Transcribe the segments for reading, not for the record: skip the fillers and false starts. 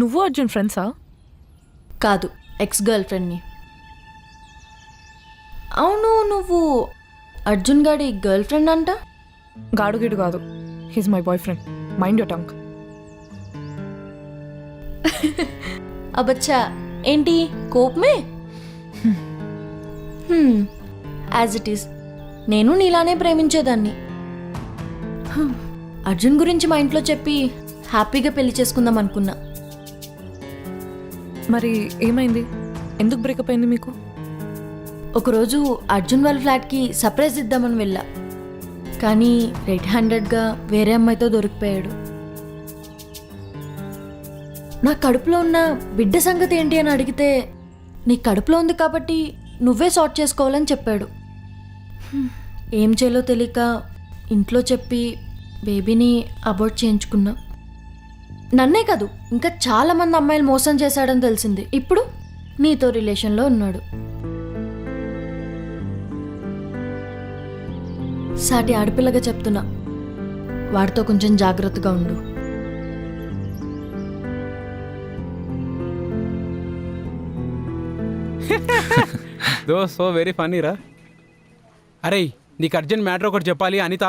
నువ్వు అర్జున్ ఫ్రెండ్సా? కాదు, ఎక్స్ గర్ల్ ఫ్రెండ్ని. అవును, నువ్వు అర్జున్ గాడి గర్ల్ ఫ్రెండ్ అంట. గాడుగిడు కాదు, he's my boy friend. Mind your tongue. అబచ్చా, ఏంటి కోపమే? యాజ్ ఇట్ ఈస్, నేను నీలానే ప్రేమించేదాన్ని. అర్జున్ గురించి మా ఇంట్లో చెప్పి హ్యాపీగా పెళ్లి చేసుకుందాం అనుకున్నా. మరి ఏమైంది? ఎందుకు బ్రేకప్ అయింది మీకు? ఒకరోజు అర్జున్ వాళ్ళ ఫ్లాట్కి సర్ప్రైజ్ ఇద్దామని వెళ్ళా, కానీ రెడ్ హ్యాండెడ్గా వేరే అమ్మాయితో దొరికిపోయాడు. నా కడుపులో ఉన్న బిడ్డ సంగతి ఏంటి అని అడిగితే, నీ కడుపులో ఉంది కాబట్టి నువ్వే సార్ట్ చేసుకోవాలని చెప్పాడు. ఏం చేయాలో తెలియక ఇంట్లో చెప్పి బేబీని అబార్ట్ చేయించుకున్నా. నన్నే కాదు, ఇంకా చాలా మంది అమ్మాయిలు మోసం చేశాడని తెలిసింది. ఇప్పుడు నీతో రిలేషన్లో ఉన్నాడు. సాటి ఆడపిల్లగా చెప్తున్నా, వాడితో కొంచెం జాగ్రత్తగా ఉండు. సో వెరీ ఫన్నీ రా. అరే నీకు అర్జెంట్ మ్యాటర్ ఒకటి చెప్పాలి అనిత.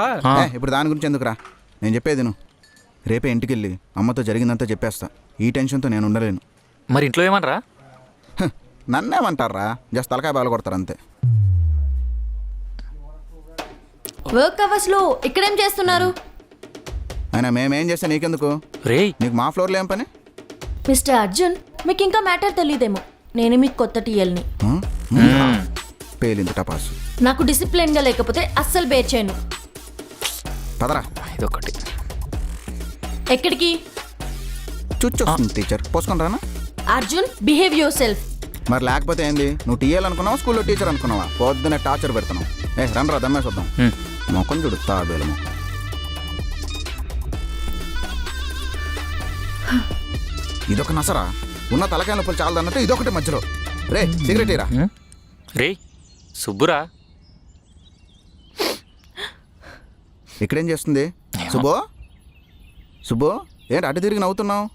ఇప్పుడు దాని గురించి ఎందుకురా, నేను చెప్పేది నువ్వు. రేపే ఇంటికి వెళ్ళి అమ్మతో జరిగిందంతా చెప్పేస్తా. ఈ టెన్షన్తో నేను ఉండలేను. మరి ఇంట్లో ఏమనరా? నన్నేమంటారా, జస్ట్ తలకాయ బాగా కొడతారు అంతే. వర్క్ అవర్స్లో ఇక్కడేం చేస్తున్నారు? అయినా మేమేం చేస్తే నీకెందుకు? రేయ్, నీకు మా ఫ్లోర్లో ఏం పని? మిస్టర్ అర్జున్, మీకు ఇంకా మ్యాటర్ తెలియదేమో, నేను మీకు కొత్త టీఎల్ని. పేలింది టపాసు. నాకు డిసిప్లిన్గా లేకపోతే అస్సలు బేర్ చేయను. పదరా. ఇదొకటి. ఎక్కడికి? చుచ్చొస్తుంది టీచర్, పోసుకొని రానా? Arjun, behave your self. మరి లేకపోతే ఏంది? నువ్వు టీఎల్ అనుకున్నావా, స్కూల్లో టీచర్ అనుకున్నావా? పొద్దునే టార్చర్ పెడుతున్నావు. రండ్రా దమ్మేసి వద్దాం. మొక్కం చూడు, తాబేలు మొక్క. ఇదొక నసరా, ఉన్న తలకాయ నొప్పులు చాలా అన్నట్టు ఇదొకటి మధ్యలో. రే సిగరెట్ ఇరా. రే సుబ్బురా, ఇక్కడేం చేస్తుంది? సుబ్బో, సుబ్బో, ఏంటి అటు తిరిగి నవ్వుతున్నావు?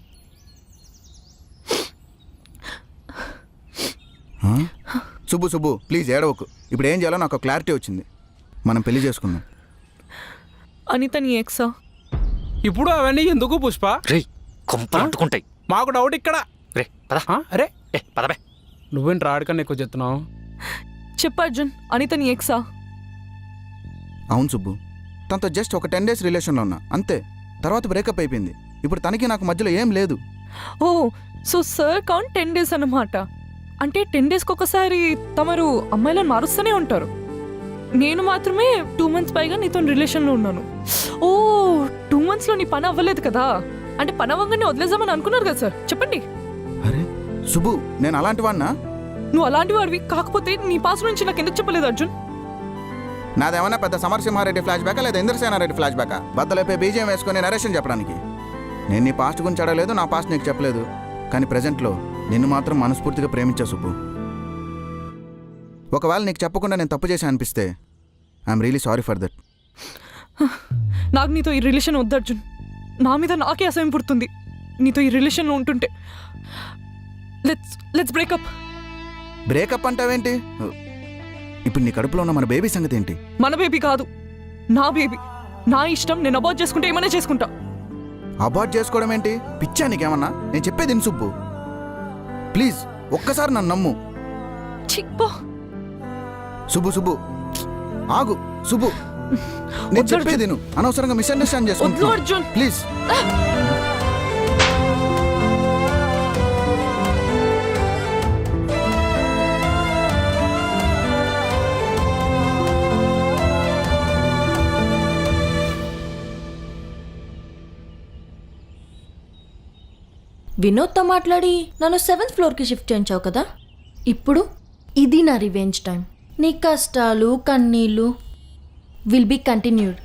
సుబ్బు సుబ్బు ప్లీజ్ ఏడవకు. ఇప్పుడు ఏం చేయాలో నాకు క్లారిటీ వచ్చింది. మనం పెళ్లి చేసుకుందాం. అనిత నీ ఎక్సా? ఇప్పుడు అవన్నీ ఎందుకు పుష్ప? రే కొంపలు అంటుకుంటాయి. మాకు డౌట్ ఇక్కడ. రే పద. అరే పదబే. నువ్వేంటి రాడికన్నా ఎక్కువ చెప్తున్నావు? చెప్పు అర్జున్, అనిత నీ ఎక్సా? అవును సుబ్బు, తనతో జస్ట్ ఒక 10 days రిలేషన్లో ఉన్నా అంతే. తర్వాత బ్రేకప్ అయిపోయింది. ఇప్పుడు తనకి నాకు మధ్యలో ఏం లేదు. ఓ, సో సర్ కౌంట్ 10 days అన్నమాట. అంటే 10 daysకి ఒకసారి తమరు అమ్మాయిలను మారుస్తూనే ఉంటారు. నేను మాత్రమే 2 months పైగా నీతో రిలేషన్లో ఉన్నాను. ఓ, 2 monthsలో నీ పని అవ్వలేదు కదా? అంటే పని అవ్వగానే వదిలేద్దామని అనుకున్నారు కదా సార్? చెప్పండి. అరే సుబ్బు, నేను అలాంటి వాడినా? నువ్వు అలాంటి వాడివి కాకపోతే నీ పాస్ నుంచి నాకు ఎందుకు చెప్పలేదు అర్జున్? నాదేమన్నా పెద్ద సమరసింహారెడ్డి ఫ్లాష్ బ్యాకా లేదా ఇంద్రసేనారెడ్డి ఫ్లాష్ బ్యాకా? బద్దలైపోయి బీజేం వేసుకొని నరేషన్ చెప్పడానికి? నేను నీ పాస్ట్ గురించి అడగలేదు, నా పాస్ట్ నీకు చెప్పలేదు. కానీ ప్రజెంట్లో నిన్ను మాత్రం మనస్ఫూర్తిగా ప్రేమించా సుబ్బు. ఒకవేళ నీకు చెప్పకుండా నేను తప్పు చేశా అనిపిస్తే I'm really sorry for that. నాకు నీతో ఈ రిలేషన్ వద్దు అర్జున్. నా మీద నాకే అసహ్యం పుడుతుంది నీతో ఈ రిలేషన్లో ఉంటుంటే. Let's breakup. బ్రేకప్ అంటావేంటి? ఇప్పుడు నీ కడుపులో ఉన్న మన బేబీ సంగతి ఏంటి? మన బేబీ కాదు, నా బేబీ. నా ఇష్టం, నేను అబార్ట్ చేసుకుంటే ఏమైనా చేసుకుంటా. అబార్ట్ చేసుకోవడం ఏంటి? పిచ్చా నీకేమన్నా? నేను చెప్పేది విను సుబ్బు, ప్లీజ్ ఒక్కసారి నన్ను నమ్ము. చిప్పా సుబ్బు సుబ్బు ఆగు. సుబ్బు నేను చెప్పేది విను. అనవసరంగా మిస్అండర్స్టాండ్ వద్దు చేసుకుంటున్నావు అర్జున్. ప్లీజ్. వినోద్తో మాట్లాడి నన్ను 7th floorకి షిఫ్ట్ చేయించావు కదా? ఇప్పుడు ఇది నా రివెంజ్ టైం. నీ కష్టాలు కన్నీళ్ళు విల్ బీ కంటిన్యూడ్.